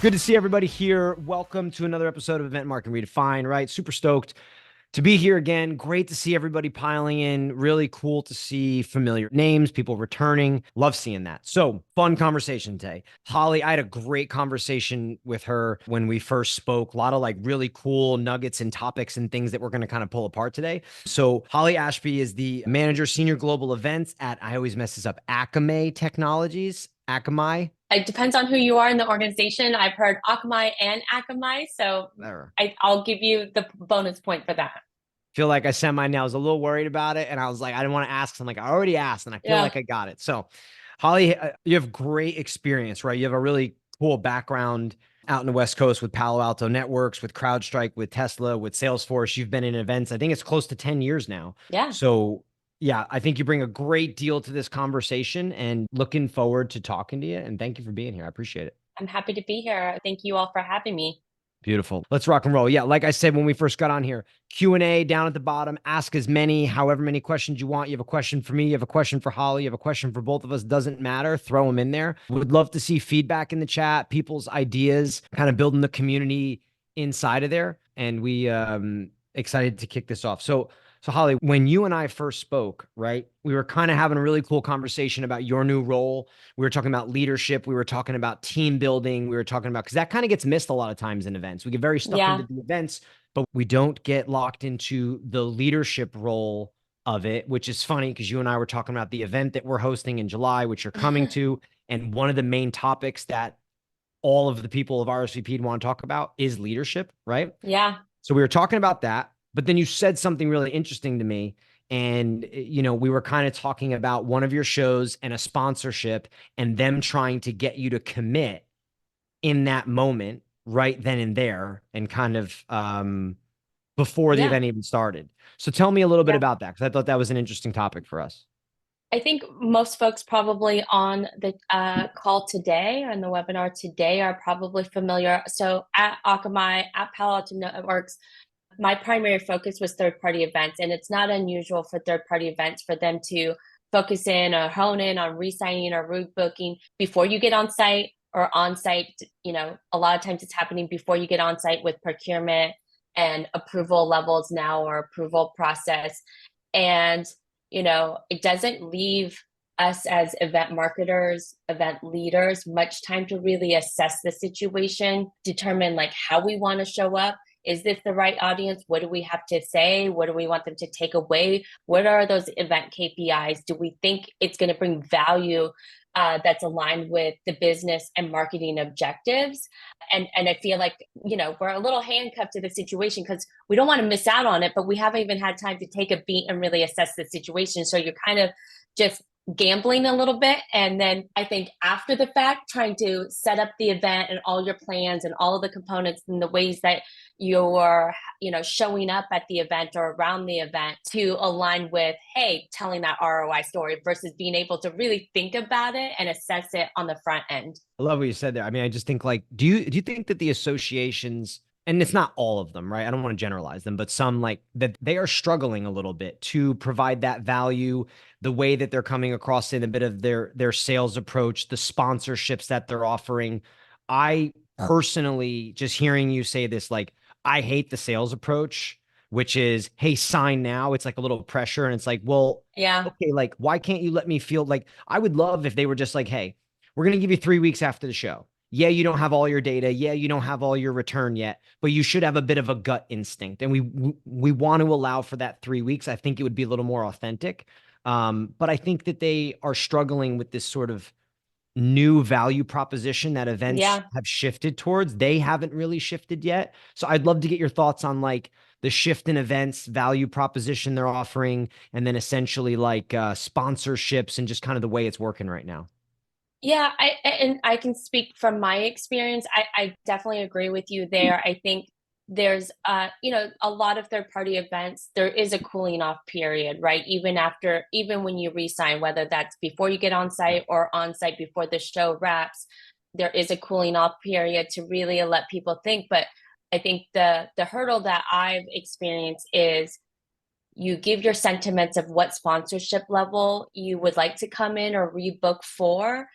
Good to see everybody here. Welcome to another episode of Event Marketing Redefined, right? Super stoked to be here again. Great to see everybody piling in. Really cool to see familiar names, people returning. Love seeing that. So, fun conversation today. Hollie, I had a great conversation with her when we first spoke. A lot of like really cool nuggets and topics and things that we're going to kind of pull apart today. So, Hollie Ashby is the manager, senior global events at, I always mess this up, Akamai Technologies. Akamai. It depends on who you are in the organization. I've heard Akamai and Akamai, so Whatever. I'll give you the bonus point for that. Feel like I sent mine now. I was a little worried about it. And I was like, I didn't want to ask. I'm like, I already asked and I feel Yeah. like I got it. So, Hollie, you have great experience, right? You have a really cool background out in the West Coast with Palo Alto Networks, with CrowdStrike, with Tesla, with Salesforce. You've been in events. I think it's close to 10 years now. Yeah. So, yeah, I think you bring a great deal to this conversation and looking forward to talking to you. And thank you for being here. I appreciate it. I'm happy to be here. Thank you all for having me. Beautiful. Let's rock and roll. Yeah, like I said when we first got on here, Q&A down at the bottom. Ask as many, however many questions you want. You have a question for me, you have a question for Hollie, you have a question for both of us. Doesn't matter. Throw them in there. Would love to see feedback in the chat, people's ideas, kind of building the community inside of there. And we excited to kick this off. So Hollie, when you and I first spoke, right, we were kind of having a really cool conversation about your new role. We were talking about leadership. We were talking about team building. We were talking about, because that kind of gets missed a lot of times in events. We get very stuck into Yeah. the events, but we don't get locked into the leadership role of it, which is funny because you and I were talking about the event that we're hosting in July, which you're coming to. And one of the main topics that all of the people of RSVP want to talk about is leadership, right? Yeah. So we were talking about that, but then you said something really interesting to me. And, we were kind of talking about one of your shows and a sponsorship and them trying to get you to commit in that moment, right then and there, and kind of before the Yeah. event even started. So tell me a little bit Yeah. about that, because I thought that was an interesting topic for us. I think most folks probably on the call today or in the webinar today are probably familiar. So at Akamai, at Palo Alto Networks, my primary focus was third-party events, and it's not unusual for third-party events for them to focus in or hone in on re-signing or rebooking before you get on site or on site. A lot of times it's happening before you get on site with procurement and approval levels now or approval process. And, it doesn't leave us as event marketers, event leaders, much time to really assess the situation, determine like how we want to show up. Is this the right audience? What do we have to say? What do we want them to take away? What are those event KPIs? Do we think it's going to bring value that's aligned with the business and marketing objectives? And I feel like, we're a little handcuffed to the situation because we don't want to miss out on it, but we haven't even had time to take a beat and really assess the situation. So you're kind of just gambling a little bit. And then I think after the fact, trying to set up the event and all your plans and all of the components and the ways that you're, showing up at the event or around the event to align with, hey, telling that ROI story versus being able to really think about it and assess it on the front end. I love what you said there. I mean, I just think like, do you think that the associations, and it's not all of them, right? I don't want to generalize them, but some like that they are struggling a little bit to provide that value, the way that they're coming across in a bit of their sales approach, the sponsorships that they're offering. I personally just hearing you say this, like, I hate the sales approach, which is, hey, sign now. It's like a little pressure. And it's like, well, Yeah. okay, like, why can't you let me feel like I would love if they were just like, hey, we're going to give you 3 weeks after the show. Yeah, you don't have all your data. Yeah, you don't have all your return yet, but you should have a bit of a gut instinct. And we want to allow for that 3 weeks. I think it would be a little more authentic. But I think that they are struggling with this sort of new value proposition that events Yeah. have shifted towards. They haven't really shifted yet. So I'd love to get your thoughts on like the shift in events, value proposition they're offering, and then essentially like sponsorships and just kind of the way it's working right now. Yeah, and I can speak from my experience. I definitely agree with you there. I think there's a lot of third party events, there is a cooling off period, right? Even when you resign, whether that's before you get on Yeah. site or on site before the show wraps, there is a cooling off period to really let people think. But I think the hurdle that I've experienced is you give your sentiments of what sponsorship level you would like to come in or rebook for,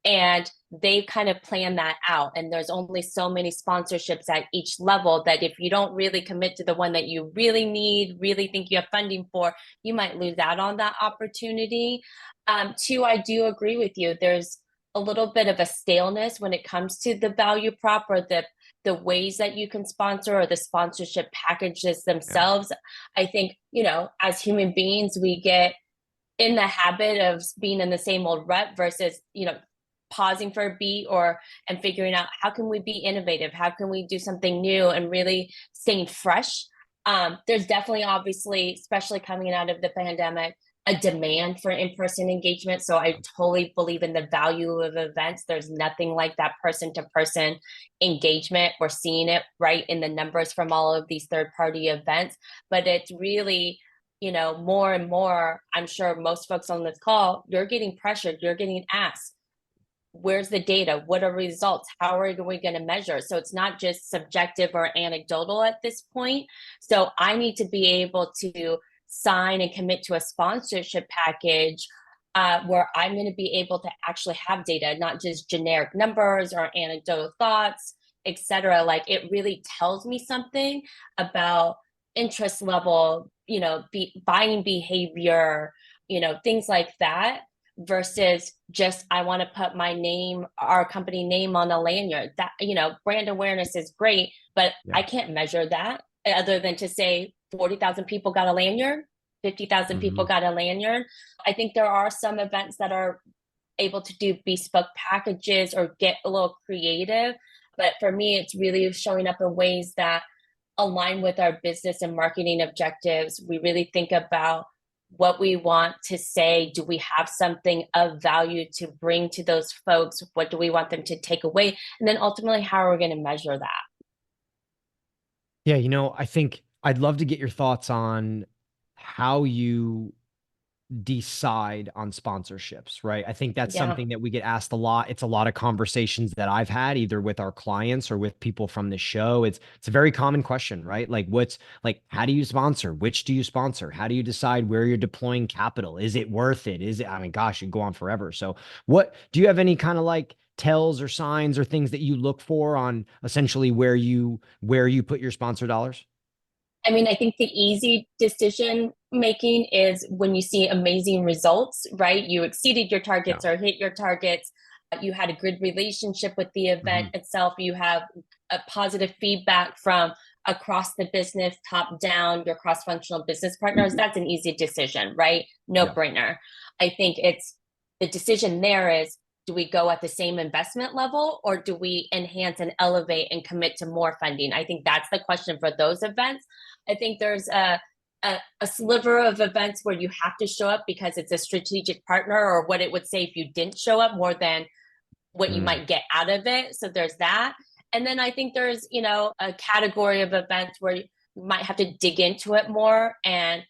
And they kind of plan that out. And there's only so many sponsorships at each level that if you don't really commit to the one that you really need, really think you have funding for, you might lose out on that opportunity. Two, I do agree with you. There's a little bit of a staleness when it comes to the value prop or the ways that you can sponsor or the sponsorship packages Yeah. themselves. I think, as human beings, we get in the habit of being in the same old rut versus, pausing for a beat and figuring out how can we be innovative, how can we do something new and really staying fresh. There's definitely, obviously, especially coming out of the pandemic, a demand for in-person engagement. So I totally believe in the value of events. There's nothing like that person-to-person engagement. We're seeing it right in the numbers from all of these third-party events, but it's really, more and more, I'm sure most folks on this call, you're getting pressured, you're getting asked, where's the data? What are results? How are we going to measure? So it's not just subjective or anecdotal at this point. So I need to be able to sign and commit to a sponsorship package where I'm going to be able to actually have data, not just generic numbers or anecdotal thoughts, etc. Like, it really tells me something about interest level, buying behavior, things like that, versus just, I want to put my name, our company name on a lanyard. That, brand awareness is great, but I can't measure that other than to say 40,000 people got a lanyard, 50,000 people got a lanyard. I think there are some events that are able to do bespoke packages or get a little creative. But for me, it's really showing up in ways that align with our business and marketing objectives. We really think about what we want to say. Do we have something of value to bring to those folks? What do we want them to take away? And then ultimately, how are we going to measure that? Yeah, I think I'd love to get your thoughts on how you decide on sponsorships, right? I think that's Yeah. something that we get asked a lot. It's a lot of conversations that I've had either with our clients or with people from the show. It's a very common question, right? Like, how do you sponsor? Which do you sponsor? How do you decide where you're deploying capital? Is it worth it? I mean, gosh, you go on forever. So what do you have any kind of like tells or signs or things that you look for on essentially where you put your sponsor dollars? I mean, I think the easy decision making is when you see amazing results, right? You exceeded your Yeah. targets or hit your targets. You had a good relationship with the event Mhm. itself. You have a positive feedback from across the business, top down, your cross functional business partners. That's an easy decision, right? No Yeah. brainer. I think it's the decision there is, do we go at the same investment level or do we enhance and elevate and commit to more funding? I think that's the question for those events. I think there's a sliver of events where you have to show up because it's a strategic partner, or what it would say if you didn't show up, more than what you Mm. might get out of it. So there's that. And then I think there's, a category of events where you might have to dig into it more. And,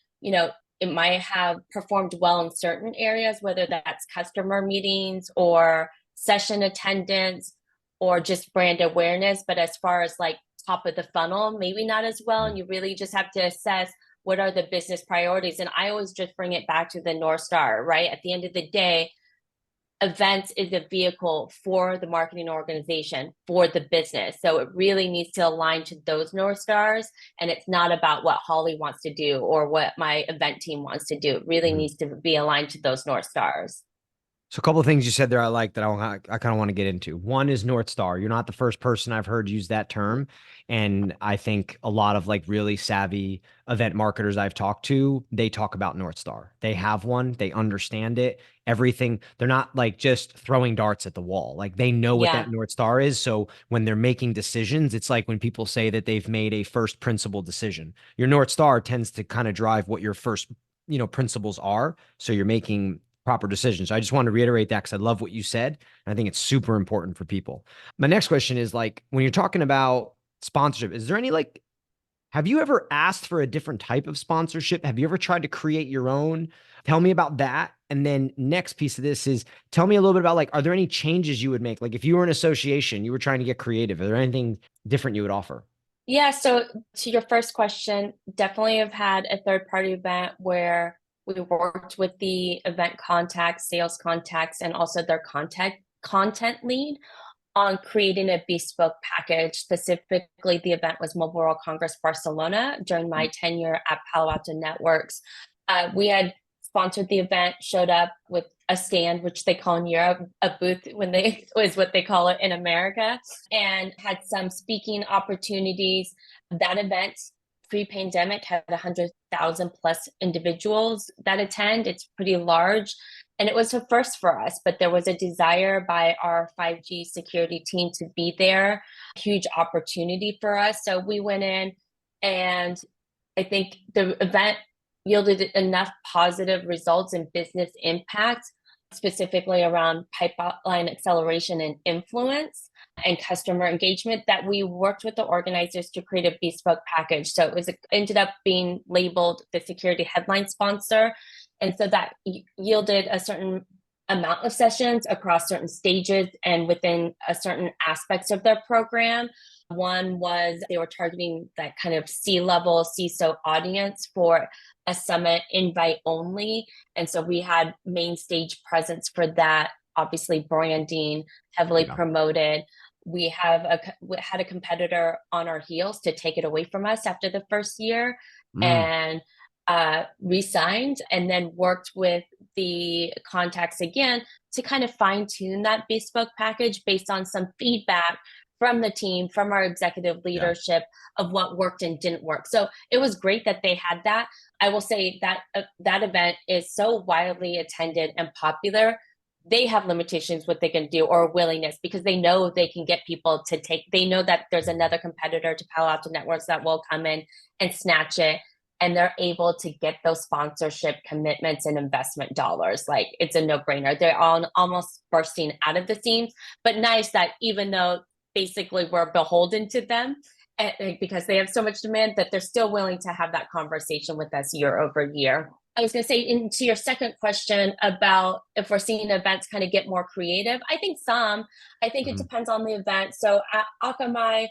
it might have performed well in certain areas, whether that's customer meetings or session attendance or just brand awareness. But as far as like top of the funnel, maybe not as well. And you really just have to assess what are the business priorities. And I always just bring it back to the North Star, right? At the end of the day, events is a vehicle for the marketing organization, for the business. So it really needs to align to those North Stars. And it's not about what Hollie wants to do or what my event team wants to do. It really Mhm. needs to be aligned to those North Stars. So a couple of things you said there I like that I kind of want to get into. One is North Star. You're not the first person I've heard use that term. And I think a lot of like really savvy event marketers I've talked to, they talk about North Star. They have one, they understand it, everything. They're not like just throwing darts at the wall. Like they know what that Yeah. North Star is. So when they're making decisions, it's like when people say that they've made a first principle decision. Your North Star tends to kind of drive what your first, principles are. So you're making proper decisions. So I just want to reiterate that because I love what you said. And I think it's super important for people. My next question is like, when you're talking about sponsorship, is there any like, have you ever asked for a different type of sponsorship? Have you ever tried to create your own? Tell me about that. And then next piece of this is tell me a little bit about like, are there any changes you would make? Like if you were an association, you were trying to get creative, are there anything different you would offer? Yeah. So to your first question, definitely have had a third party event where we worked with the event contacts, sales contacts, and also their content lead on creating a bespoke package. Specifically, the event was Mobile World Congress Barcelona during my tenure at Palo Alto Networks. We had sponsored the event, showed up with a stand, which they call in Europe a booth when they is what they call it in America, and had some speaking opportunities. That event pre-pandemic had 100,000 plus individuals that attend. It's pretty large. And it was a first for us, but there was a desire by our 5G security team to be there, huge opportunity for us. So we went in, and I think the event yielded enough positive results and business impact, specifically around pipeline acceleration and influence and customer engagement, that we worked with the organizers to create a bespoke package. So it ended up being labeled the security headline sponsor. And so that yielded a certain amount of sessions across certain stages and within a certain aspects of their program. One was they were targeting that kind of C-level CISO audience for a summit invite only. And so we had main stage presence for that, obviously branding, heavily promoted. We had a competitor on our heels to take it away from us after the first year, and re-signed, and then worked with the contacts again to kind of fine-tune that bespoke package based on some feedback from the team, from our executive leadership of what worked and didn't work. So it was great that they had that. I will say that that event is so widely attended and popular. They have limitations what they can do, or willingness, because they know they can get people to they know that there's another competitor to Palo Alto Networks that will come in and snatch it. And they're able to get those sponsorship commitments and investment dollars. Like, it's a no-brainer. They're almost bursting out of the seams, but nice that even though basically we're beholden to them, because they have so much demand, that they're still willing to have that conversation with us year over year. I was going to say, into your second question about if we're seeing events kind of get more creative, I think it depends on the event. So at Akamai,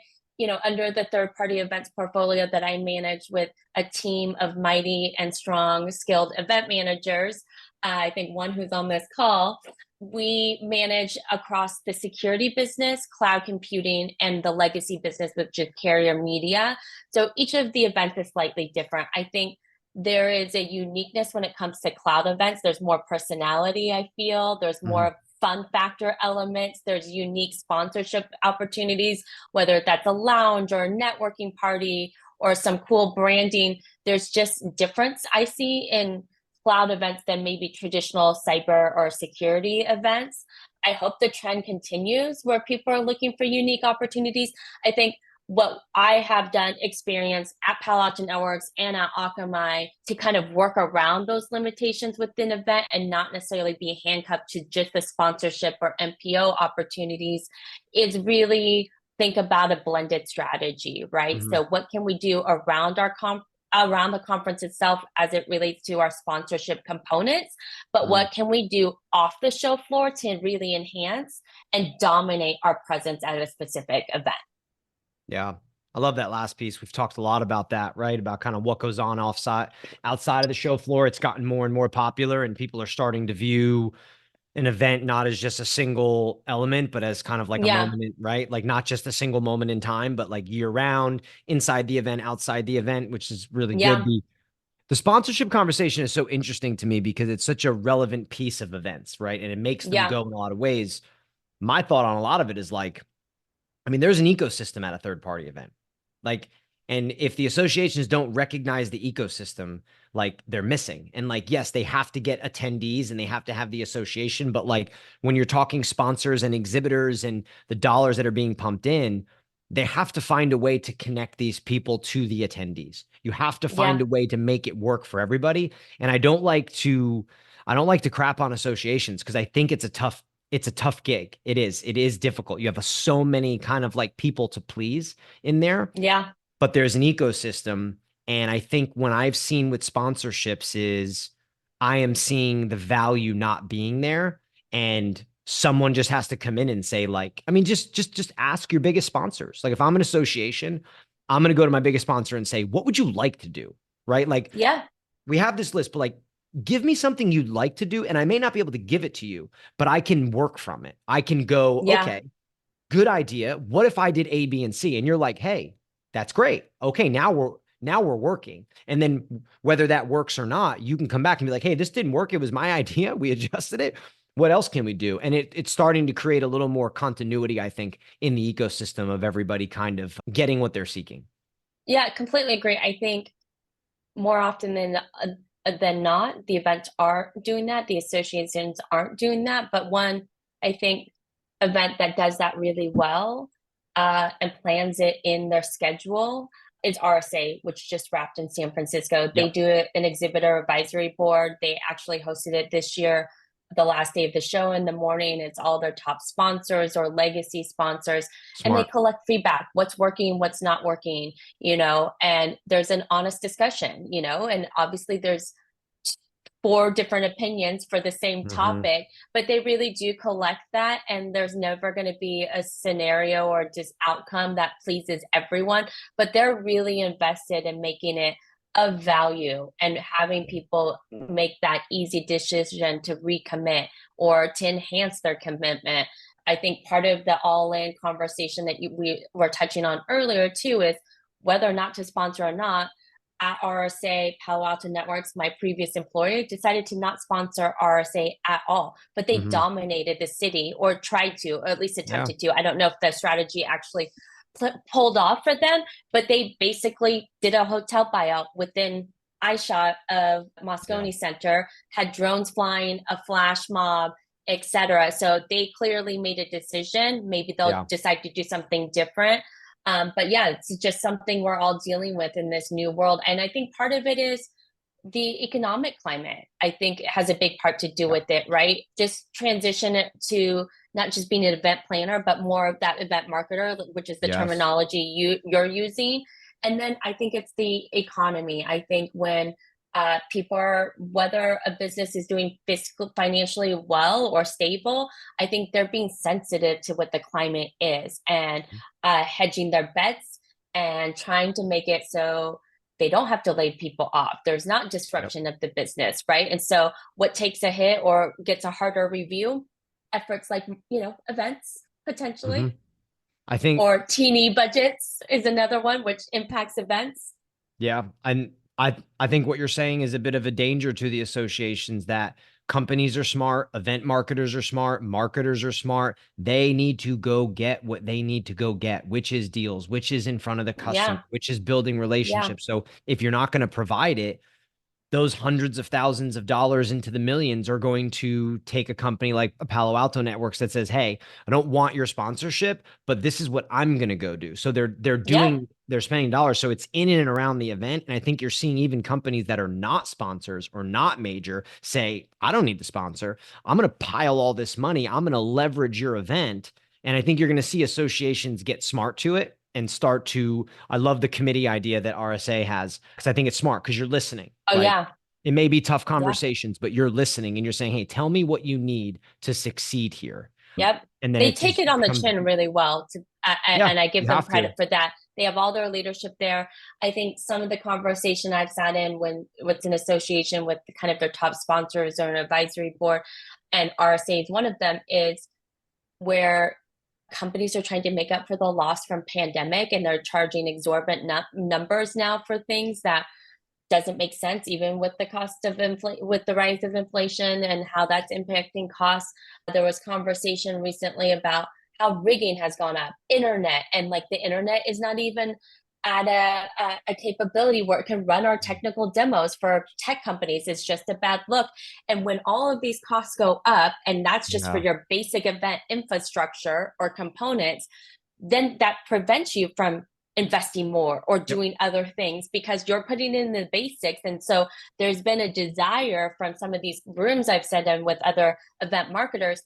under the third-party events portfolio that I manage with a team of mighty and strong, skilled event managers, I think one who's on this call, we manage across the security business, cloud computing, and the legacy business, which is carrier media. So each of the events is slightly different. I think there is a uniqueness when it comes to cloud events. There's more personality, I feel. There's more fun factor elements. There's unique sponsorship opportunities, whether that's a lounge or a networking party or some cool branding. There's just difference I see in cloud events than maybe traditional cyber or security events. I hope the trend continues where people are looking for unique opportunities. I think what I have experienced at Palo Alto Networks and at Akamai to kind of work around those limitations within an event and not necessarily be handcuffed to just the sponsorship or MPO opportunities is really think about a blended strategy, right? So what can we do around around the conference itself as it relates to our sponsorship components, but what can we do off the show floor to really enhance and dominate our presence at a specific event? Yeah. I love that last piece. We've talked a lot about that, right? About kind of what goes on outside of the show floor. It's gotten more and more popular, and people are starting to view an event not as just a single element, but as kind of like a moment, right? Like not just a single moment in time, but like year round, inside the event, outside the event, which is really good. The sponsorship conversation is so interesting to me because it's such a relevant piece of events, right? And it makes them go in a lot of ways. My thought on a lot of it is like, I mean, there's an ecosystem at a third-party event. Like, and if the associations don't recognize the ecosystem, like they're missing. And like, yes, they have to get attendees and they have to have the association. But like when you're talking sponsors and exhibitors and the dollars that are being pumped in, they have to find a way to connect these people to the attendees. You have to find a way to make it work for everybody. And I don't like to crap on associations because I think it's a tough gig. It is difficult. You have so many kind of like people to please in there. Yeah. But there's an ecosystem. And I think when I've seen with sponsorships is I am seeing the value not being there. And someone just has to come in and say like, I mean, just ask your biggest sponsors. Like if I'm an association, I'm going to go to my biggest sponsor and say, what would you like to do? Right? Like, we have this list, but like, give me something you'd like to do, and I may not be able to give it to you, but I can work from it. I can go, Yeah. okay, good idea. What if I did A, B, and C? And you're like, hey, that's great. Okay, now we're working. And then whether that works or not, you can come back and be like, hey, this didn't work. It was my idea. We adjusted it. What else can we do? And it's starting to create a little more continuity, I think, in the ecosystem of everybody kind of getting what they're seeking. Yeah, completely agree. I think more often than not, the events are doing that. The associations aren't doing that. But one, I think, event that does that really well and plans it in their schedule is RSA, which just wrapped in San Francisco. They Yep. do an exhibitor advisory board. They actually hosted it this year, the last day of the show in the morning. It's all their top sponsors or legacy sponsors, and they Smart. collect feedback: what's working, what's not working, and there's an honest discussion, and obviously there's four different opinions for the same Mm-hmm. topic, but they really do collect that. And there's never going to be a scenario or just outcome that pleases everyone, but they're really invested in making it of value and having people make that easy decision to recommit or to enhance their commitment. I think part of the all-in conversation that we were touching on earlier too is whether or not to sponsor or not. At RSA, Palo Alto Networks, my previous employer decided to not sponsor RSA at all, but they Mm-hmm. dominated the city, or tried to, or at least Yeah. attempted to. I don't know if the strategy actually pulled off for them, but they basically did a hotel buyout within eyeshot of Yeah. Moscone Center, had drones flying, a flash mob, etc. So they clearly made a decision. Maybe they'll Yeah. decide to do something different. But yeah, it's just something we're all dealing with in this new world. And I think part of it is the economic climate. I think it has a big part to do Yep. with it, right? Just transition it to not just being an event planner, but more of that event marketer, which is the Yes. terminology you're using. And then I think it's the economy. I think when people are, whether a business is doing fiscal financially well or stable, I think they're being sensitive to what the climate is and hedging their bets and trying to make it so they don't have to lay people off. There's not Yep. disruption of the business, right? And so what takes a hit or gets a harder review? Efforts like, events Mm-hmm. potentially, I think, or teeny budgets is another one which impacts events. yeah. And I think what you're saying is a bit of a danger to the associations that companies are smart, event marketers are smart, marketers are smart. They need to go get what they need to go get, which is deals, which is in front of the customer, Yeah. which is building Yeah. relationships. So if you're not going to provide it, those hundreds of thousands of dollars into the millions are going to take a company like a Palo Alto Networks that says, "Hey, I don't want your sponsorship, but this is what I'm going to go do." So Yeah. they're spending dollars, so it's in and around the event. And I think you're seeing even companies that are not sponsors or not major say, "I don't need the sponsor. I'm going to pile all this money. I'm going to leverage your event." And I think you're going to see associations get smart to it and start to. I love the committee idea that RSA has because I think it's smart because you're listening. Oh Like yeah. it may be tough Yeah. conversations, but you're listening and you're saying, "Hey, tell me what you need to succeed here." Yep. And then They it take just it on the becomes, chin really well yeah, and I give you them have credit to. for that. They have all their leadership there. I think some of the conversation I've sat in when what's in association with kind of their top sponsors or an advisory board, and RSA is one of them, is where companies are trying to make up for the loss from pandemic, and they're charging exorbitant numbers now for things that doesn't make sense, even with the cost of with the rise of inflation and how that's impacting costs. There was conversation recently about how rigging has gone up, internet, and like the internet is not even at a capability where it can run our technical demos for tech companies. It's just a bad look. And when all of these costs go up, and that's just for Yeah. your basic event infrastructure or components, then that prevents you from investing more or Yep. doing other things because you're putting in the basics. And so there's been a desire from some of these rooms I've said and with other event marketers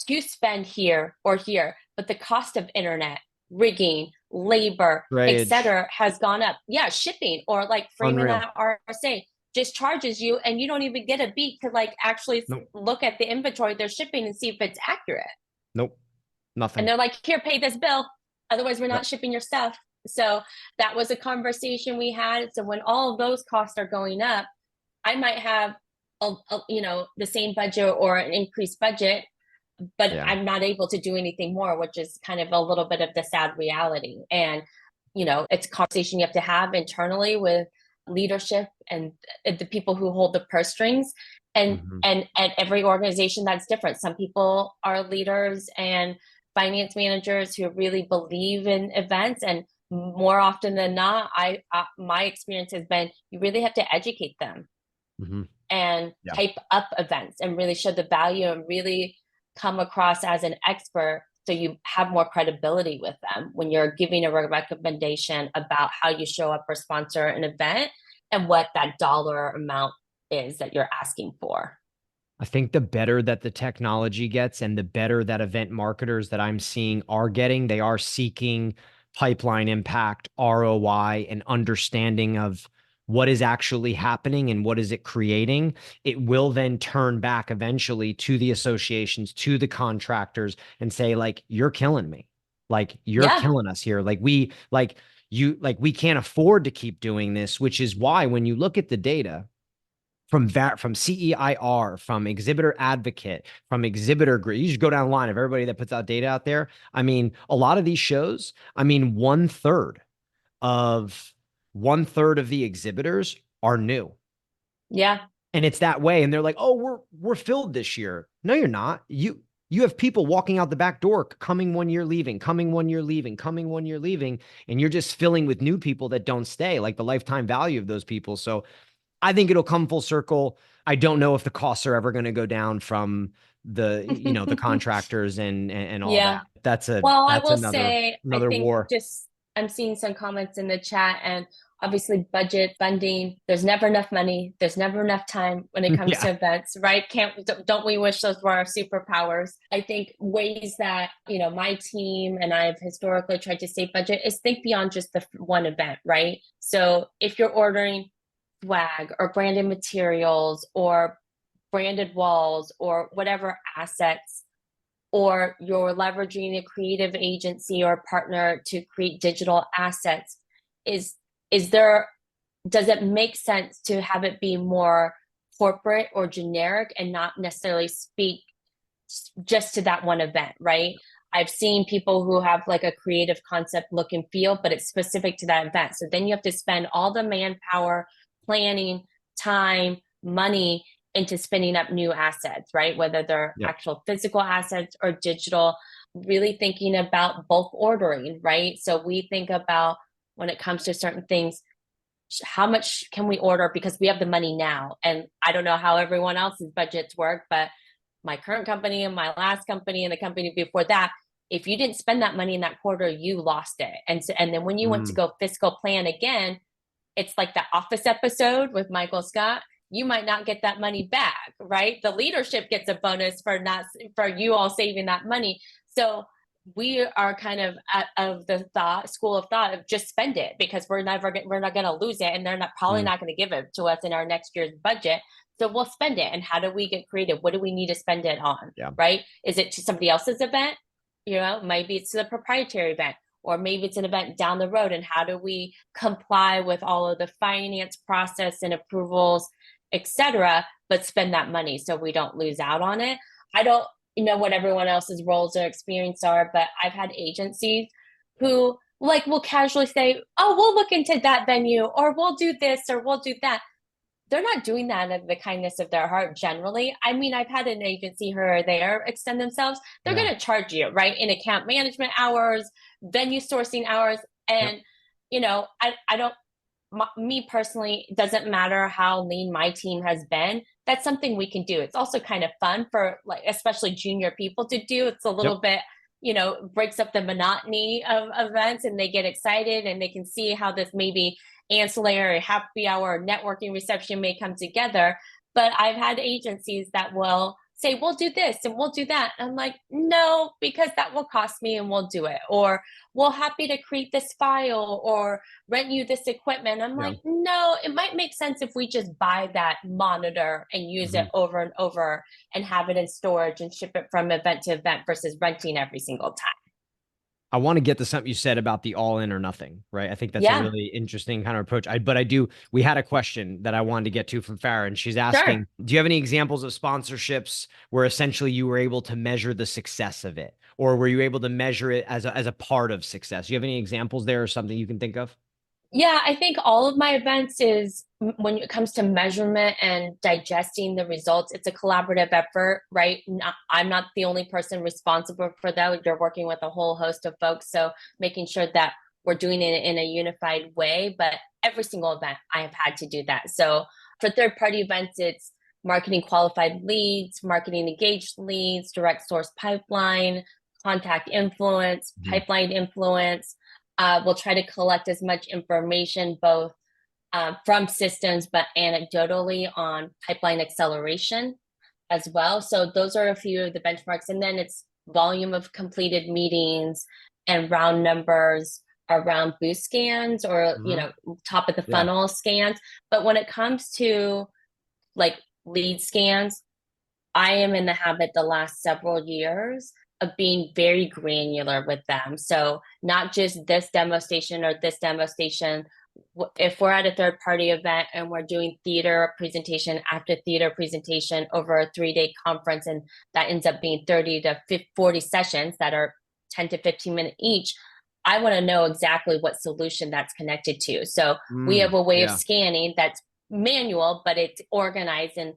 to spend here or here, but the cost of internet, rigging, labor, Rage. etc., has gone up. Yeah, shipping, or like Freeman Unreal. at RSA just charges you and you don't even get a beat to like actually Nope. look at the inventory they're shipping and see if it's accurate. Nope. And Nothing. they're like, here, pay this bill. Otherwise, we're not Yep. shipping your stuff. So that was a conversation we had. So when all of those costs are going up, I might have the same budget or an increased budget, but Yeah. I'm not able to do anything more, which is kind of a little bit of the sad reality. And, it's a conversation you have to have internally with leadership and the people who hold the purse strings. And Mhm. and at every organization that's different. Some people are leaders and finance managers who really believe in events, and more often than not, my experience has been you really have to educate them Mhm. and Yeah. hype up events and really show the value and really come across as an expert so you have more credibility with them when you're giving a recommendation about how you show up or sponsor an event and what that dollar amount is that you're asking for. I think the better that the technology gets and the better that event marketers that I'm seeing are getting, they are seeking pipeline impact, ROI, and understanding of what is actually happening and what is it creating. It will then turn back eventually to the associations, to the contractors, and say, like, you're killing me. Like, you're Yeah. killing us here. We can't afford to keep doing this, which is why when you look at the data, from CEIR, from Exhibitor Advocate, from Exhibitor Group. You just go down the line of everybody that puts out data out there. I mean, a lot of these shows, I mean, of one third of the exhibitors are new. Yeah. And it's that way. And they're like, oh, we're filled this year. No, you're not. You have people walking out the back door, coming 1 year, leaving, coming 1 year, leaving, coming 1 year, leaving, and you're just filling with new people that don't stay, like the lifetime value of those people. So I think it'll come full circle. I don't know if the costs are ever going to go down from the contractors and all Yeah. that. That's Well, I that's will say, I another think war. just I'm seeing some comments in the chat, and obviously budget funding. There's never enough money. There's never enough time when it comes Yeah. to events, right? Don't we wish those were our superpowers? I think ways that, my team and I've historically tried to save budget is think beyond just the one event, right? So if you're ordering swag or branded materials or branded walls or whatever assets, or you're leveraging a creative agency or partner to create digital assets, is is there does it make sense to have it be more corporate or generic and not necessarily speak just to that one event, right? I've seen people who have like a creative concept look and feel, but it's specific to that event. So then you have to spend all the manpower, planning, time, money into spinning up new assets, right? Whether they're Yep. actual physical assets or digital, really thinking about bulk ordering, right? So we think about when it comes to certain things, how much can we order because we have the money now? And I don't know how everyone else's budgets work, but my current company and my last company and the company before that, if you didn't spend that money in that quarter, you lost it. And then when you went to go fiscal plan again, it's like the Office episode with Michael Scott. You might not get that money back, right? The leadership gets a bonus for you all saving that money. So we are kind of of the school of thought of just spend it because we're not going to lose it, and they're probably Mm. not going to give it to us in our next year's budget. So we'll spend it. And how do we get creative? What do we need to spend it on? Yeah. Right? Is it to somebody else's event? Maybe it's to the proprietary event, or maybe it's an event down the road. And how do we comply with all of the finance process and approvals, etc., but spend that money so we don't lose out on it? I don't know what everyone else's roles or experience are, but I've had agencies who will casually say, oh, we'll look into that venue, or we'll do this, or we'll do that. They're not doing that out of the kindness of their heart generally. I mean, I've had an agency here or there extend themselves. They're Yeah. going to charge you, right? In account management hours, venue sourcing hours. Yep. And, I don't, me personally, it doesn't matter how lean my team has been. That's something we can do. It's also kind of fun for especially junior people to do. It's a little Yep. bit, breaks up the monotony of events, and they get excited and they can see how this maybe ancillary happy hour networking reception may come together. But I've had agencies that will say, we'll do this and we'll do that. I'm like, no, because that will cost me, and we'll do it. Or we're happy to create this file or rent you this equipment. I'm Yeah. like, no, it might make sense if we just buy that monitor and use it over and over and have it in storage and ship it from event to event versus renting every single time. I want to get to something you said about the all in or nothing, right? I think that's a Yeah, really interesting kind of approach. We had a question that I wanted to get to from Farah, and she's sure. asking, do you have any examples of sponsorships where essentially you were able to measure the success of it? Or were you able to measure it as a part of success? Do you have any examples there or something you can think of? Yeah, I think all of my events is when it comes to measurement and digesting the results, it's a collaborative effort, right? I'm not the only person responsible for that. You're working with a whole host of folks. So making sure that we're doing it in a unified way. But every single event, I have had to do that. So for third party events, it's marketing qualified leads, marketing engaged leads, direct source pipeline, contact influence, Mhm. pipeline influence. We'll try to collect as much information both from systems, but anecdotally on pipeline acceleration as well. So those are a few of the benchmarks. And then it's volume of completed meetings and round numbers around boost scans or, Mhm. top of the Yeah. funnel scans. But when it comes to like lead scans, I am in the habit the last several years of being very granular with them. So not just this demo station or this demo station. If we're at a third party event and we're doing theater presentation after theater presentation over a 3-day conference, and that ends up being 30 to 40 sessions that are 10 to 15 minutes each, I want to know exactly what solution that's connected to. So we have a way of Yeah. scanning that's manual, but it's organized and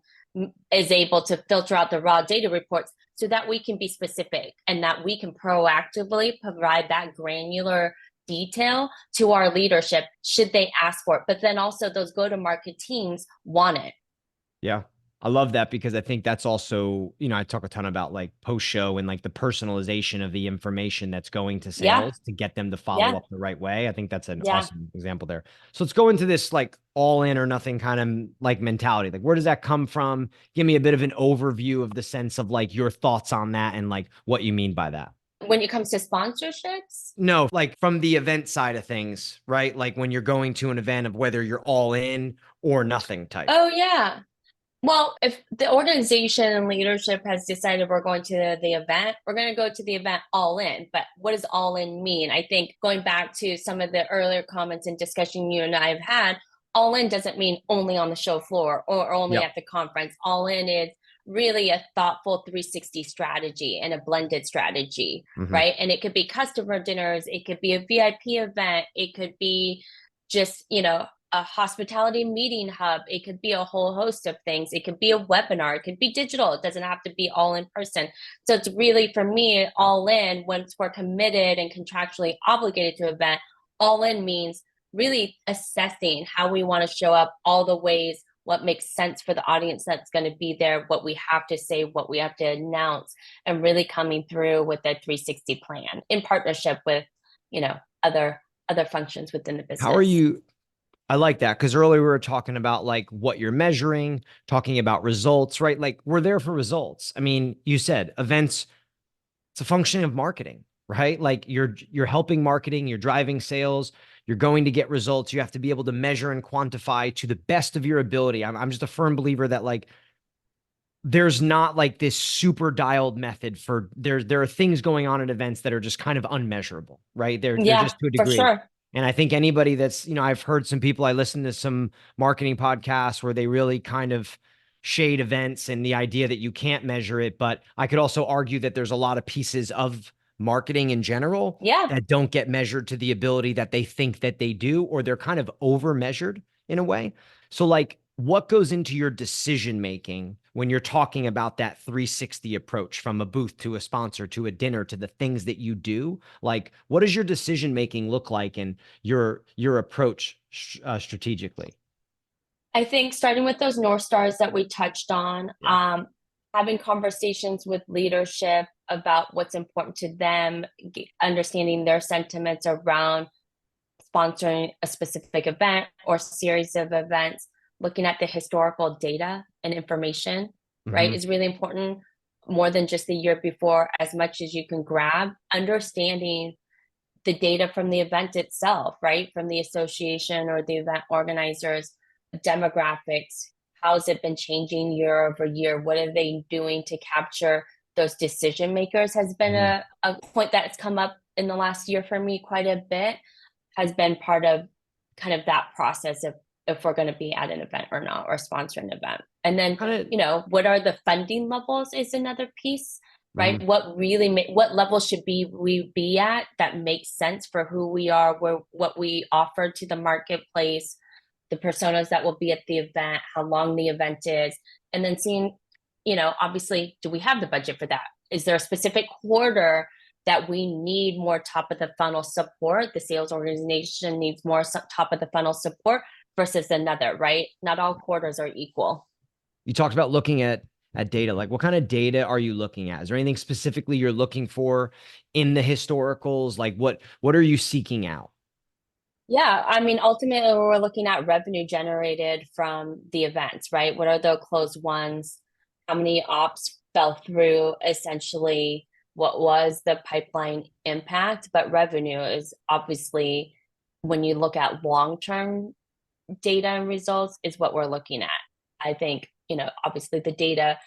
is able to filter out the raw data reports so that we can be specific and that we can proactively provide that granular detail to our leadership should they ask for it. But then also those go to market teams want it. Yeah. I love that because I think that's also, I talk a ton about like post show and like the personalization of the information that's going to Yeah, sales to get them to follow yeah, up the right way. I think that's an yeah. awesome example there. So let's go into this like all in or nothing kind of like mentality. Like, where does that come from? Give me a bit of an overview of the sense of like your thoughts on that and like what you mean by that. When it comes to sponsorships, No, like from the event side of things, right? Like when you're going to an event of whether you're all in or nothing type. oh yeah. Well, if the organization and leadership has decided we're going to the event, we're going to go to the event all in. But what does all in mean? I think going back to some of the earlier comments and discussion you and I have had, all in doesn't mean only on the show floor or only Yep. at the conference. All in is really a thoughtful 360 strategy and a blended strategy, Hmm. right? And it could be customer dinners, it could be a VIP event, it could be just, a hospitality meeting hub. It could be a whole host of things. It could be a webinar. It could be digital. It doesn't have to be all in person. So it's really, for me, all in, once we're committed and contractually obligated to an event, all in means really assessing how we want to show up, all the ways, what makes sense for the audience that's going to be there, what we have to say, what we have to announce, and really coming through with a 360 plan in partnership with, you know, other functions within the How are business. you? I like that because earlier we were talking about like what you're measuring, talking about results, right? Like we're there for results. I mean, you said events, it's a function of marketing, right? Like you're helping marketing, you're driving sales, you're going to get results. You have to be able to measure and quantify to the best of your ability. I'm just a firm believer that like there's not like this super dialed method for there are things going on at events that are just kind of unmeasurable, right? They're Yeah, just to a for degree. sure. And I think anybody that's, I've heard some people, I listen to some marketing podcasts where they really kind of shade events and the idea that you can't measure it. But I could also argue that there's a lot of pieces of marketing in general Yeah. that don't get measured to the ability that they think that they do, or they're kind of over measured in a way. So like what goes into your decision making when you're talking about that 360 approach from a booth to a sponsor to a dinner to the things that you do? Like what does your decision making look like and your approach strategically? I think starting with those North Stars that we touched on, Yeah. having conversations with leadership about what's important to them, understanding their sentiments around sponsoring a specific event or series of events, looking at the historical data and information, right, Hmm. is really important more than just the year before, as much as you can grab, understanding the data from the event itself, right? From the association or the event organizers, demographics, how's it been changing year over year? What are they doing to capture those decision makers has been Hmm. a point that's come up in the last year for me quite a bit has been part of kind of that process of if we're going to be at an event or not, or sponsor an event. And then, Kind what are the funding levels is another piece, right? of. What level should we be at that makes sense for who we are, what we offer to the marketplace, the personas that will be at the event, how long the event is, and then seeing, obviously, do we have the budget for that? Is there a specific quarter that we need more top of the funnel support? The sales organization needs more top of the funnel support versus another, right? Not all quarters are equal. You talked about looking at data. Like, what kind of data are you looking at? Is there anything specifically you're looking for in the historicals? Like, what are you seeking out? Yeah, I mean, ultimately, we're looking at revenue generated from the events, right? What are the closed ones? How many ops fell through? Essentially, what was the pipeline impact? But revenue is obviously, when you look at long-term data and results, is what we're looking at. I think, obviously the data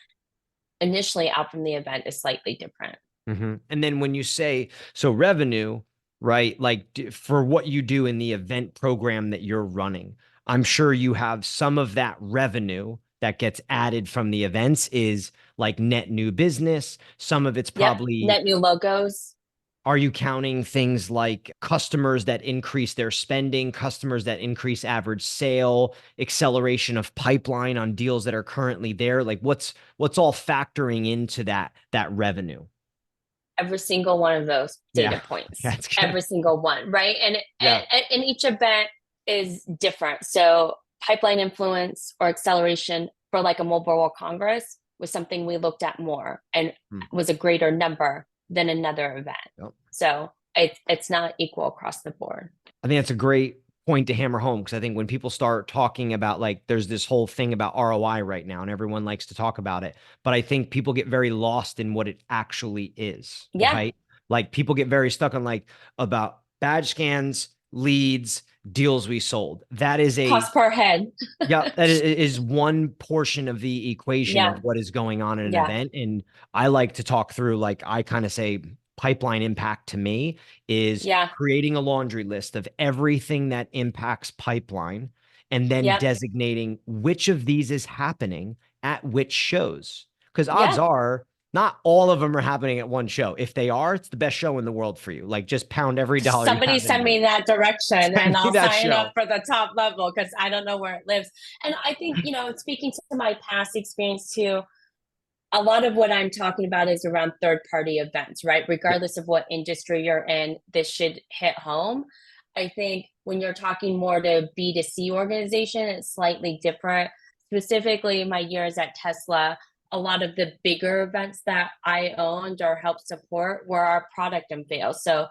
initially out from the event is slightly different. And then when you say, so revenue, right? Like for what you do in the event program that you're running, I'm sure you have some of that revenue that gets added from the events is like net new business. Some of it's Yep, probably, net new logos. are you counting things like customers that increase their spending, customers that increase average sale, acceleration of pipeline on deals that are currently there? Like what's all factoring into that revenue? Every single one of those Yeah, data points, that's good. every single one, right? And, Yeah. and each event is different. So pipeline influence or acceleration for like a Mobile World Congress was something we looked at more and Hmm. was a greater number than another event. Yep. So it's not equal across the board. I think that's a great point to hammer home because I think when people start talking about like there's this whole thing about ROI right now and everyone likes to talk about it, but I think people get very lost in what it actually is, Yeah, right? Like people get very stuck on like about badge scans, leads, deals we sold. That is a cost per head. yeah, that is one portion of the equation of Yeah, what is going on in an yeah, event. And I like to talk through, like, I kind of say pipeline impact to me is yeah, creating a laundry list of everything that impacts pipeline and then yeah, designating which of these is happening at which shows. Because odds yeah. are not all of them are happening at one show. If they are, it's the best show in the world for you. Like, just pound every dollar you Somebody have send into it. me that direction Send and me I'll that sign up show. for the top level because I don't know where it lives. And I think, speaking to my past experience too, a lot of what I'm talking about is around third party events, right? Yep. Regardless of what industry you're in, this should hit home. I think when you're talking more to B2C organization, it's slightly different. Specifically, my years at Tesla, a lot of the bigger events that I owned or helped support were our product unveils. So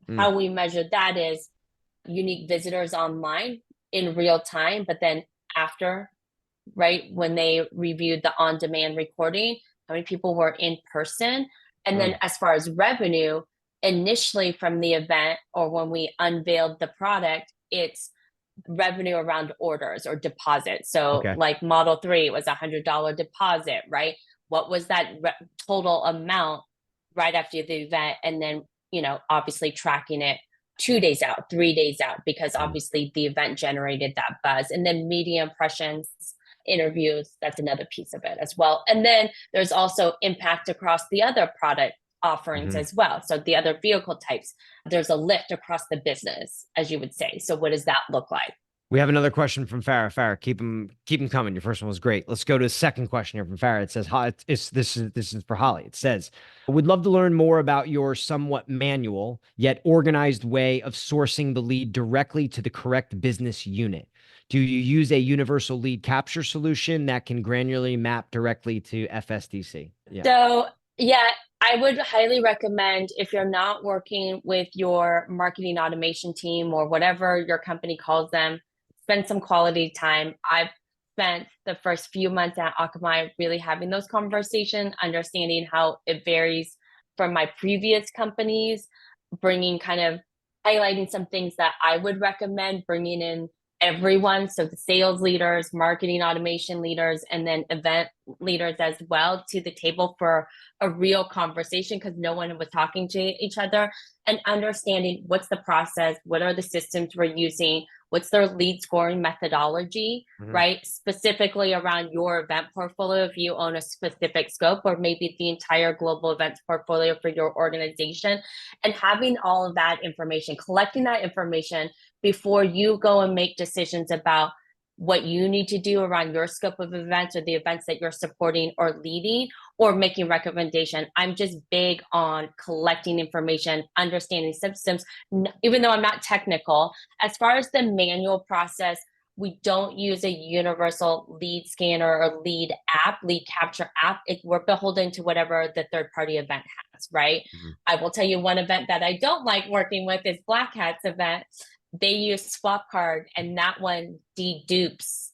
Mm, how we measure that is unique visitors online in real time, but then after, right, when they reviewed the on demand recording, how many people were in person. And then mm, as far as revenue, initially from the event or when we unveiled the product, it's revenue around orders or deposits. So okay. like Model 3 was $100 deposit, right? What was that total amount right after the event? And then, obviously tracking it 2 days out, 3 days out, because Mm. obviously the event generated that buzz. And then media impressions, interviews, that's another piece of it as well. And then there's also impact across the other product offerings Mhm. as well. So the other vehicle types, there's a lift across the business, as you would say. So what does that look like? We have another question from Farah. Farah, keep them coming. Your first one was great. Let's go to the second question here from Farah. It says, "Hi, this is for Holly." It says, "Would love to learn more about your somewhat manual yet organized way of sourcing the lead directly to the correct business unit. Do you use a universal lead capture solution that can granularly map directly to FSDC?" Yeah. So, yeah, I would highly recommend if you're not working with your marketing automation team or whatever your company calls them, spend some quality time. I've spent the first few months at Akamai really having those conversations, understanding how it varies from my previous companies, bringing kind of highlighting some things that I would recommend, bringing in everyone, so the sales leaders, marketing automation leaders, and then event leaders as well, to the table for a real conversation, because no one was talking to each other, and understanding what's the process, what are the systems we're using, what's their lead scoring methodology, right? Specifically around your event portfolio, if you own a specific scope, or maybe the entire global events portfolio for your organization, and having all of that information, collecting that information before you go and make decisions about what you need to do around your scope of events or the events that you're supporting or leading, or making recommendation. I'm just big on collecting information, understanding systems, even though I'm not technical. As far as the manual process, we don't use a universal lead scanner or lead capture app. We're beholden to whatever the third party event has, right? I will tell you one event that I don't like working with is Black Hat's event. They use Swap Card, and that one dedupes.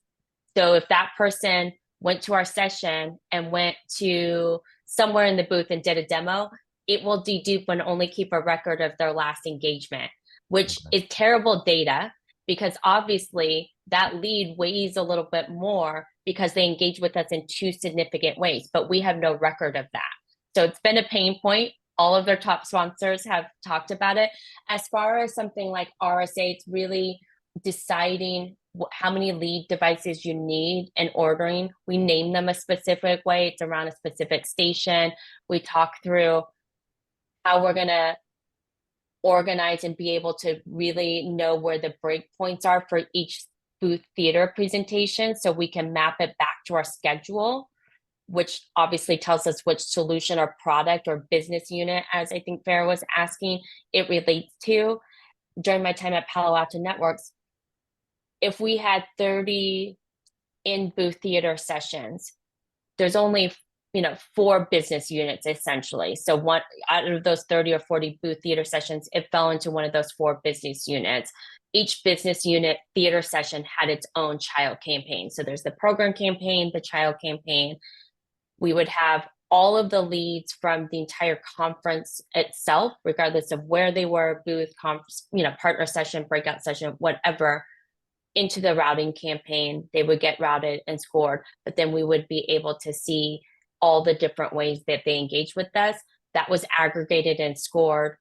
So if that person went to our session and went to somewhere in the booth and did a demo, it will dedupe and only keep a record of their last engagement, which is terrible data, because obviously that lead weighs a little bit more because they engage with us in two significant ways, but we have no record of that. So it's been a pain point. All of their top sponsors have talked about it. As far as something like RSA, it's really deciding how many lead devices you need and ordering. We name them a specific way. It's around a specific station. We talk through how we're going to organize and be able to really know where the breakpoints are for each booth theater presentation, so we can map it back to our schedule, which obviously tells us which solution or product or business unit, as I think Farah was asking, it relates to. During my time at Palo Alto Networks, if we had 30 in booth theater sessions, there's only 4 business units essentially. So one out of those 30 or 40 booth theater sessions, it fell into one of those 4 business units. Each business unit theater session had its own child campaign. So there's the program campaign, the child campaign. We would have all of the leads from the entire conference itself, regardless of where they were, booth, conference, partner session, breakout session, whatever, into the routing campaign. They would get routed and scored, but then we would be able to see all the different ways that they engage with us. That was aggregated and scored.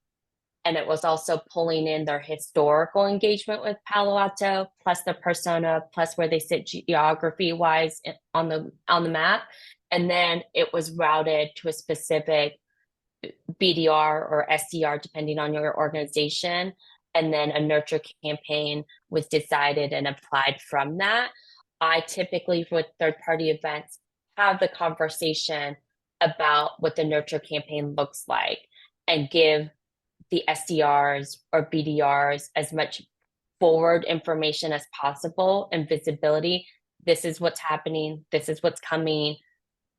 And it was also pulling in their historical engagement with Palo Alto, plus the persona, plus where they sit geography wise on the map. And then it was routed to a specific BDR or SDR, depending on your organization. And then a nurture campaign was decided and applied from that. I typically, with third-party events, have the conversation about what the nurture campaign looks like and give the SDRs or BDRs as much forward information as possible and visibility. This is what's happening. This is what's coming,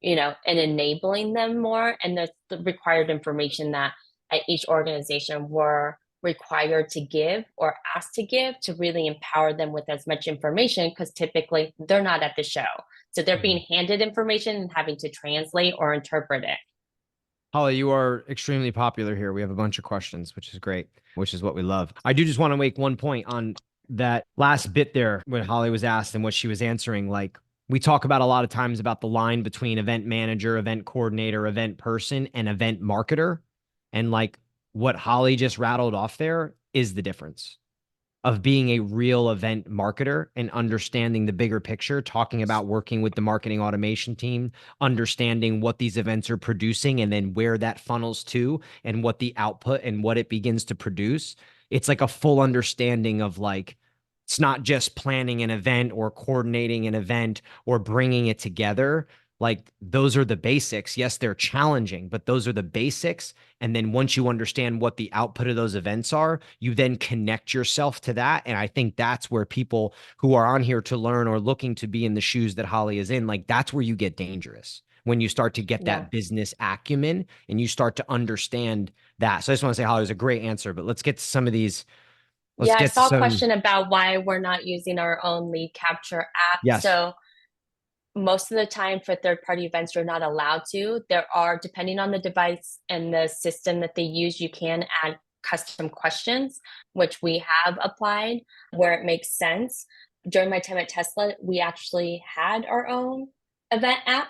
and enabling them more. And there's the required information that at each organization were required to give or asked to give to really empower them with as much information, because typically they're not at the show. So they're being handed information and having to translate or interpret it. Hollie, you are extremely popular here. We have a bunch of questions, which is great, which is what we love. I do just want to make one point on that last bit there when Hollie was asked and what she was answering. Like, we talk about a lot of times about the line between event manager, event coordinator, event person, and event marketer. And like what Hollie just rattled off there is the difference of being a real event marketer and understanding the bigger picture, talking about working with the marketing automation team, understanding what these events are producing and then where that funnels to and what the output and what it begins to produce. It's like a full understanding of like, it's not just planning an event or coordinating an event or bringing it together. Like those are the basics. Yes, they're challenging, but those are the basics. And then once you understand what the output of those events are, you then connect yourself to that. And I think that's where people who are on here to learn or looking to be in the shoes that Hollie is in, like that's where you get dangerous, when you start to get that business acumen and you start to understand that. So I just want to say, Hollie, it was a great answer, but let's get to some of these. I saw a question about why we're not using our own lead capture app. Yes. So most of the time for third-party events, you're not allowed to. There are, depending on the device and the system that they use, you can add custom questions, which we have applied where it makes sense. during my time at Tesla, we actually had our own event app,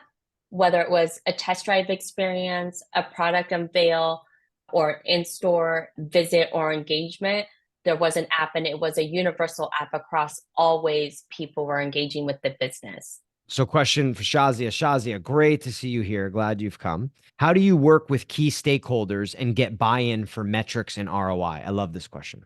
whether it was a test drive experience, a product unveil, or in-store visit or engagement. There was an app, and it was a universal app across all ways people were engaging with the business. So question for Shazia. Shazia, great to see you here. Glad you've come. How do you work with key stakeholders and get buy-in for metrics and ROI? I love this question.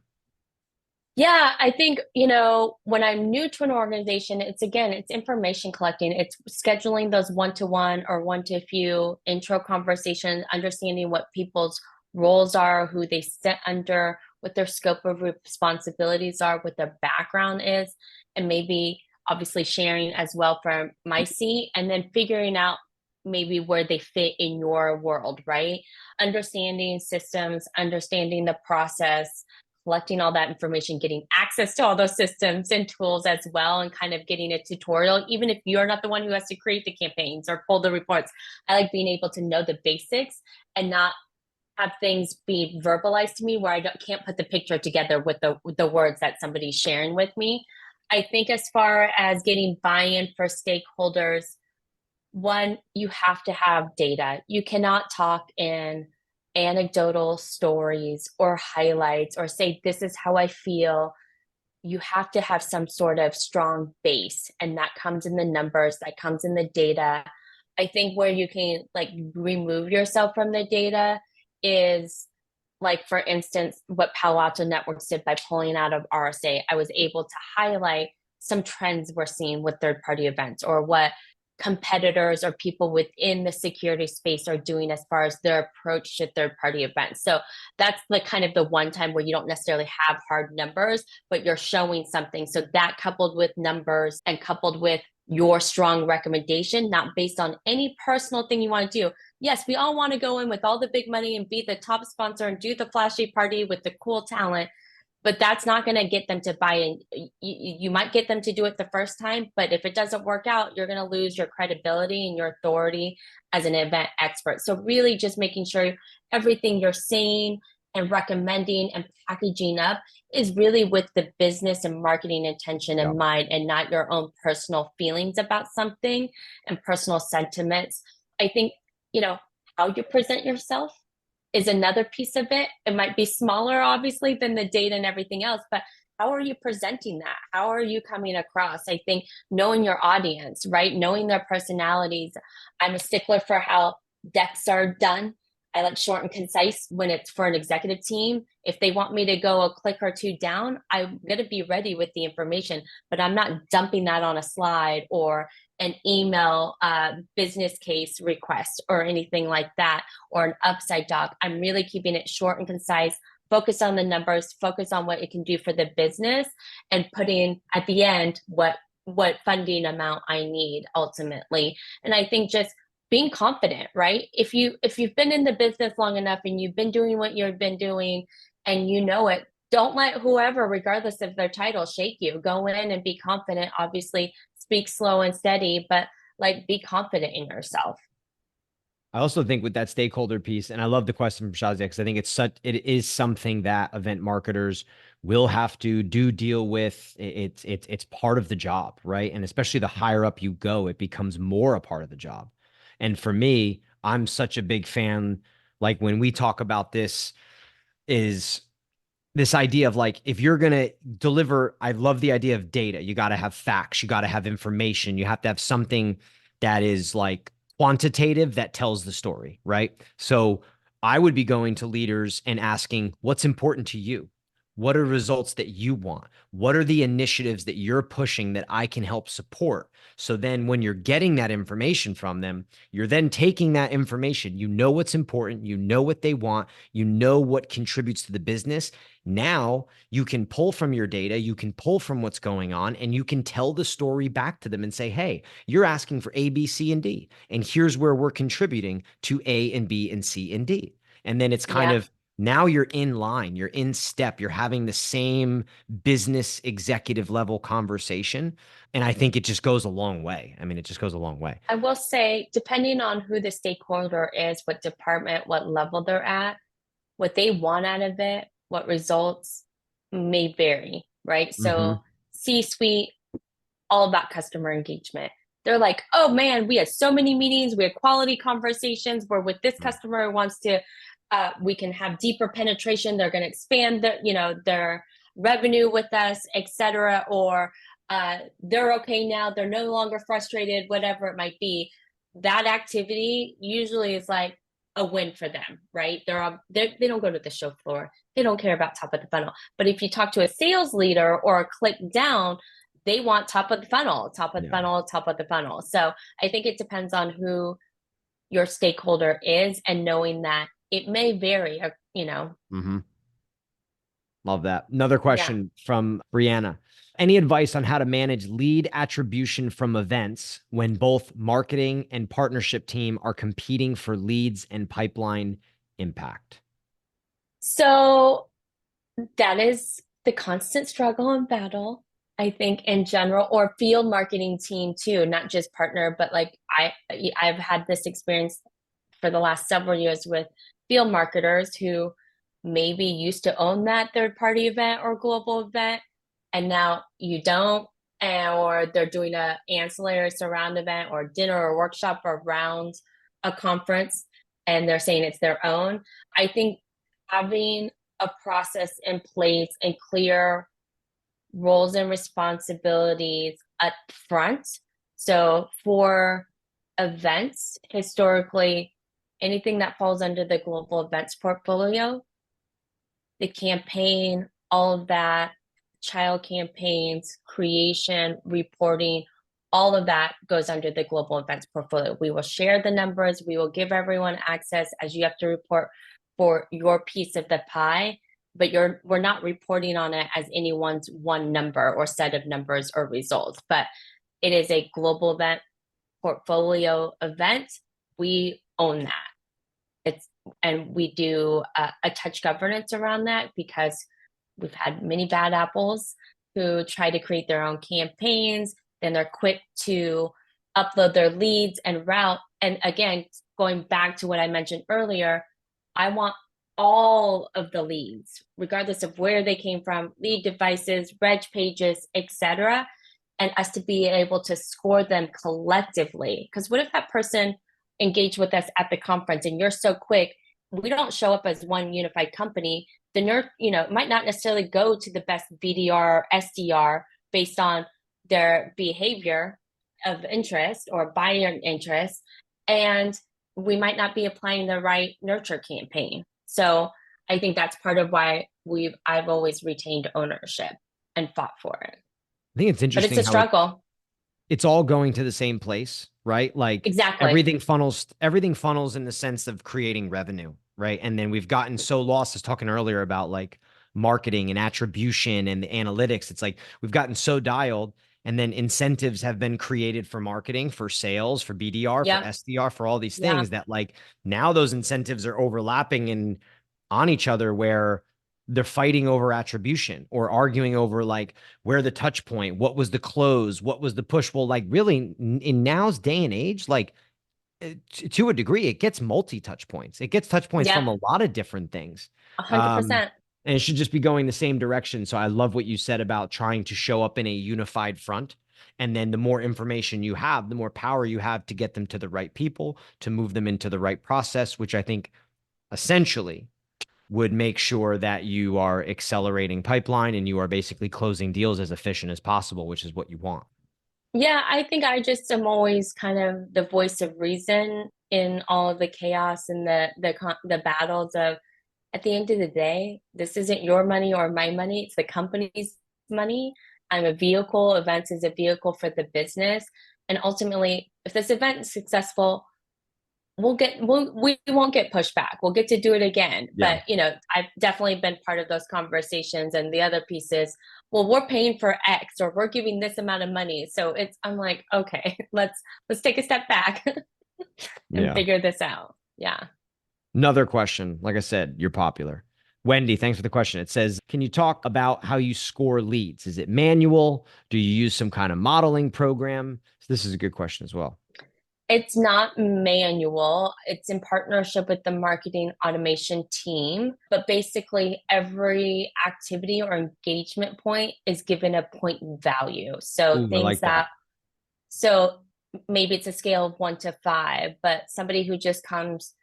Yeah, I think, when I'm new to an organization, it's information collecting. It's scheduling those one-to-one or one-to-few intro conversations, understanding what people's roles are, who they sit under, what their scope of responsibilities are, what their background is, and maybe obviously sharing as well from my seat, and then figuring out maybe where they fit in your world, right? Understanding systems, understanding the process, collecting all that information, getting access to all those systems and tools as well, and kind of getting a tutorial, even if you're not the one who has to create the campaigns or pull the reports. I like being able to know the basics and not have things be verbalized to me where can't put the picture together with the words that somebody's sharing with me. I think as far as getting buy-in for stakeholders, one, you have to have data. You cannot talk in anecdotal stories or highlights or say, this is how I feel. You have to have some sort of strong base, and that comes in the numbers, that comes in the data. I think where you can remove yourself from the data is, like, for instance, what Palo Alto Networks did by pulling out of RSA. I was able to highlight some trends we're seeing with third-party events, or what competitors or people within the security space are doing as far as their approach to third-party events. So that's kind of the one time where you don't necessarily have hard numbers, but you're showing something. So that, coupled with numbers and coupled with your strong recommendation, not based on any personal thing you want to do. Yes, we all want to go in with all the big money and be the top sponsor and do the flashy party with the cool talent, but that's not going to get them to buy in. You might get them to do it the first time, but if it doesn't work out, you're going to lose your credibility and your authority as an event expert. So really just making sure everything you're saying and recommending and packaging up is really with the business and marketing intention in mind, and not your own personal feelings about something and personal sentiments. I think, how you present yourself is another piece of it. It might be smaller, obviously, than the data and everything else, but how are you presenting that? How are you coming across? I think knowing your audience, right? Knowing their personalities. I'm a stickler for how decks are done. I like short and concise when it's for an executive team. If they want me to go a click or two down, I'm going to be ready with the information, but I'm not dumping that on a slide or an email business case request or anything like that, or an upside doc. I'm really keeping it short and concise, focus on the numbers, focus on what it can do for the business, and putting at the end what funding amount I need ultimately. And I think just being confident, right? If you've been in the business long enough and you've been doing what you've been doing and you know it, don't let whoever, regardless of their title, shake you. Go in and be confident. Obviously, speak slow and steady, but be confident in yourself. I also think with that stakeholder piece, and I love the question from Shazia, because I think it is something that event marketers will have to deal with. It's part of the job, right? And especially the higher up you go, it becomes more a part of the job. And for me, I'm such a big fan. Like when we talk about this, is this idea of if you're going to deliver, I love the idea of data. You got to have facts, you got to have information, you have to have something that is quantitative that tells the story, right? So I would be going to leaders and asking, what's important to you? What are results that you want? What are the initiatives that you're pushing that I can help support? So then when you're getting that information from them, you're then taking that information, you know what's important, you know what they want, you know what contributes to the business. Now you can pull from your data, you can pull from what's going on, and you can tell the story back to them and say, hey, you're asking for A, B, C, and D, and here's where we're contributing to A and B and C and D. And then it's kind of, now you're in line, you're in step, you're having the same business executive level conversation. And I think it just goes a long way. I mean, it just goes a long way. I will say, depending on who the stakeholder is, what department, what level they're at, what they want out of it, what results may vary, right? So C-suite, all about customer engagement. They're like, oh man, we had so many meetings, we had quality conversations. We're with this customer who wants to, we can have deeper penetration. They're going to expand their revenue with us, etc. Or they're okay now. They're no longer frustrated, whatever it might be. That activity usually is like a win for them, right? They don't go to the show floor. They don't care about top of the funnel. But if you talk to a sales leader or a click down, they want top of the funnel, top of the funnel, top of the funnel. So I think it depends on who your stakeholder is and knowing that it may vary, Mm-hmm. Love that. Another Yeah. question from Brianna. Any advice on how to manage lead attribution from events when both marketing and partnership team are competing for leads and pipeline impact? So that is the constant struggle and battle, I think, in general, or field marketing team too, not just partner, but like I've had this experience for the last several years with field marketers who maybe used to own that third party event or global event, and now you don't, or they're doing a ancillary surround event or dinner or workshop around a conference, and they're saying it's their own. I think having a process in place and clear roles and responsibilities up front. So for events, historically, anything that falls under the global events portfolio, the campaign, all of that, child campaigns, creation, reporting, all of that goes under the global events portfolio. We will share the numbers. We will give everyone access as you have to report for your piece of the pie, but we're not reporting on it as anyone's one number or set of numbers or results, but it is a global event portfolio event. We own that. And we do a touch governance around that because we've had many bad apples who try to create their own campaigns. Then they're quick to upload their leads and route. And again, going back to what I mentioned earlier, I want all of the leads, regardless of where they came from, lead devices, reg pages, etc., and us to be able to score them collectively. Because what if that person engaged with us at the conference and you're so quick, we don't show up as one unified company, then might not necessarily go to the best BDR or SDR based on their behavior of interest or buyer interest, and we might not be applying the right nurture campaign. So I think that's part of why I've always retained ownership and fought for it. I think it's But it's interesting a how struggle. it's all going to the same place, right? Like Exactly. everything funnels in the sense of creating revenue, right? And then we've gotten so lost, as talking earlier about like marketing and attribution and the analytics. It's like we've gotten so dialed, and then incentives have been created for marketing, for sales, for BDR, for Yeah. SDR, for all these Yeah. things that like now those incentives are overlapping and on each other, where they're fighting over attribution or arguing over like where the touch point, what was the close, what was the push. Well, like really in now's day and age, like to a degree, it gets multi touch points. It gets touch points Yeah. from a lot of different things. Um, 100%. and it should just be going the same direction. So I love what you said about trying to show up in a unified front. And then the more information you have, the more power you have to get them to the right people, to move them into the right process, which I think essentially would make sure that you are accelerating pipeline and you are basically closing deals as efficient as possible, which is what you want. Yeah, I think I just am always kind of the voice of reason in all of the chaos and the battles of, at the end of the day, this isn't your money or my money, it's the company's money. I'm a vehicle, events is a vehicle for the business. And ultimately, if this event is successful, we won't get pushed back. We'll get to do it again. Yeah. But I've definitely been part of those conversations. And the other piece is, well, we're paying for X or we're giving this amount of money. So I'm like, okay, let's take a step back and Yeah. figure this out. Yeah. Another question. Like I said, you're popular. Wendy, thanks for the question. It says, can you talk about how you score leads? Is it manual? Do you use some kind of modeling program? So this is a good question as well. It's not manual. It's in partnership with the marketing automation team. But basically, every activity or engagement point is given a point value. So Ooh, I things like that. that, so maybe it's a scale of 1 to 5, but somebody who just comes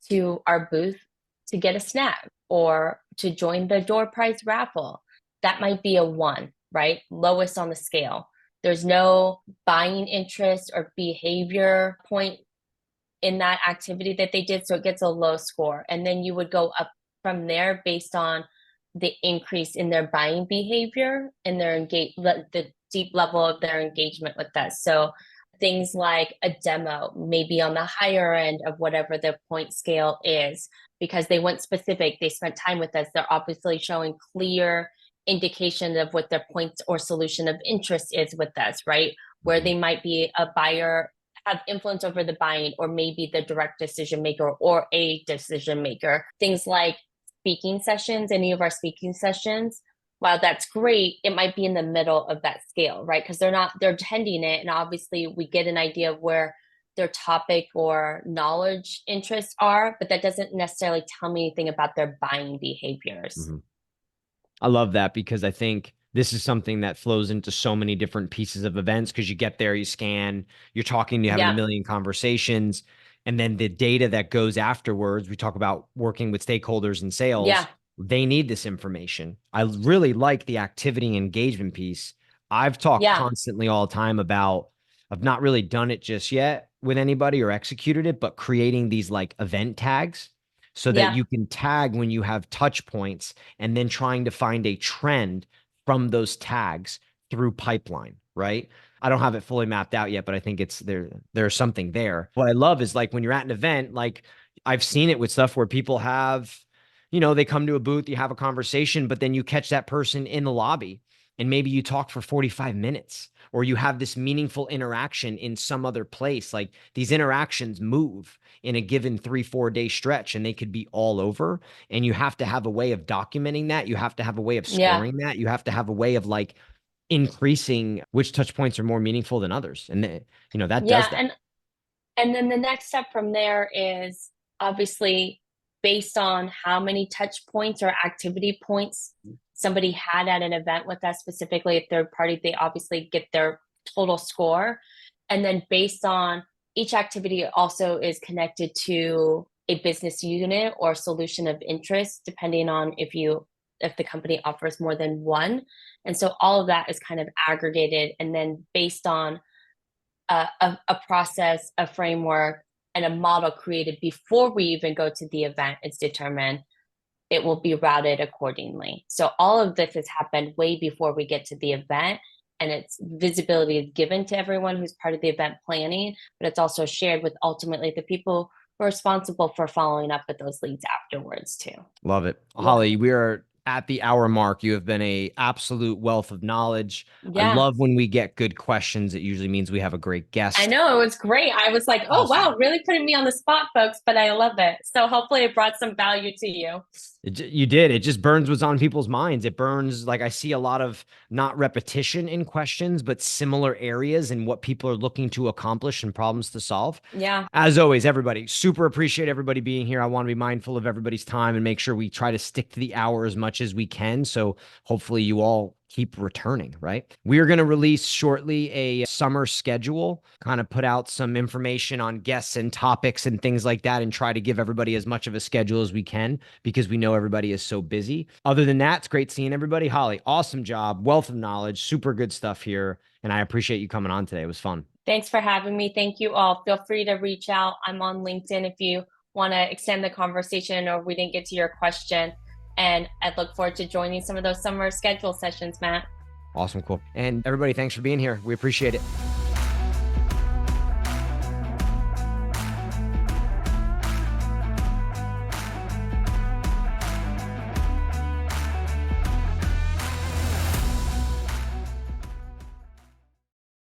to our booth to get a snack or to join the door prize raffle, that might be a 1, right? Lowest on the scale. There's no buying interest or behavior point in that activity that they did, so it gets a low score. And then you would go up from there based on the increase in their buying behavior and their the deep level of their engagement with us. So things like a demo, maybe on the higher end of whatever the point scale is, because they went specific, they spent time with us, they're obviously showing clear indication of what their points or solution of interest is with us, right? Where Mhm. they might be a buyer, have influence over the buying, or maybe the direct decision maker or a decision maker. Things like speaking sessions, any of our speaking sessions, while that's great, it might be in the middle of that scale, right? Because they're attending it, and obviously we get an idea of where their topic or knowledge interests are, but that doesn't necessarily tell me anything about their buying behaviors. Mhm. I love that because I think this is something that flows into so many different pieces of events because you get there, you scan, you're talking, you're having a Yeah, million conversations. And then the data that goes afterwards, we talk about working with stakeholders and sales. yeah, They need this information. I really like the activity and engagement piece. I've talked yeah, constantly all the time about, I've not really done it just yet with anybody or executed it, but creating these like event tags so that yeah, you can tag when you have touch points and then trying to find a trend from those tags through pipeline, right? I don't have it fully mapped out yet, but I think it's there. There's something there. What I love is like when you're at an event, like I've seen it with stuff where people have, they come to a booth, you have a conversation, but then you catch that person in the lobby and maybe you talk for 45 minutes or you have this meaningful interaction in some other place. Like these interactions move in a given 3-4 day stretch and they could be all over. And you have to have a way of documenting that. You have to have a way of yeah, scoring that. You have to have a way of like increasing which touch points are more meaningful than others. And that does yeah. that. And then the next step from there is obviously based on how many touch points or activity points somebody had at an event with us, specifically a third party, they obviously get their total score. And then based on each activity also is connected to a business unit or solution of interest, depending on if the company offers more than one. And so all of that is kind of aggregated and then based on a process, a framework, and a model created before we even go to the event is determined, it will be routed accordingly. So all of this has happened way before we get to the event. And its visibility is given to everyone who's part of the event planning, but it's also shared with ultimately the people who are responsible for following up with those leads afterwards too. Love it. Yeah. Holly, we are at the hour mark. You have been a absolute wealth of knowledge. I Yeah. love when we get good questions. It usually means we have a great I guest. know it was great. I was like, oh, Awesome. wow, really putting me on the spot, folks, but I love it. So hopefully it brought some value to you. You did. It just burns what's on people's minds. It burns, like I see a lot of not repetition in questions, but similar areas in what people are looking to accomplish and problems to solve. Yeah. As always, everybody, super appreciate everybody being here. I want to be mindful of everybody's time and make sure we try to stick to the hour as much as we can. So hopefully you all keep returning, right? We are going to release shortly a summer schedule, kind of put out some information on guests and topics and things like that, and try to give everybody as much of a schedule as we can because we know everybody is so busy. Other than that, it's great seeing everybody. Holly, awesome job, wealth of knowledge, super good stuff here. And I appreciate you coming on today. It was fun. Thanks for having me. Thank you all. Feel free to reach out. I'm on LinkedIn if you want to extend the conversation or we didn't get to your question. And I'd look forward to joining some of those summer schedule sessions, Matt. Awesome. Cool. And everybody, thanks for being here. We appreciate it.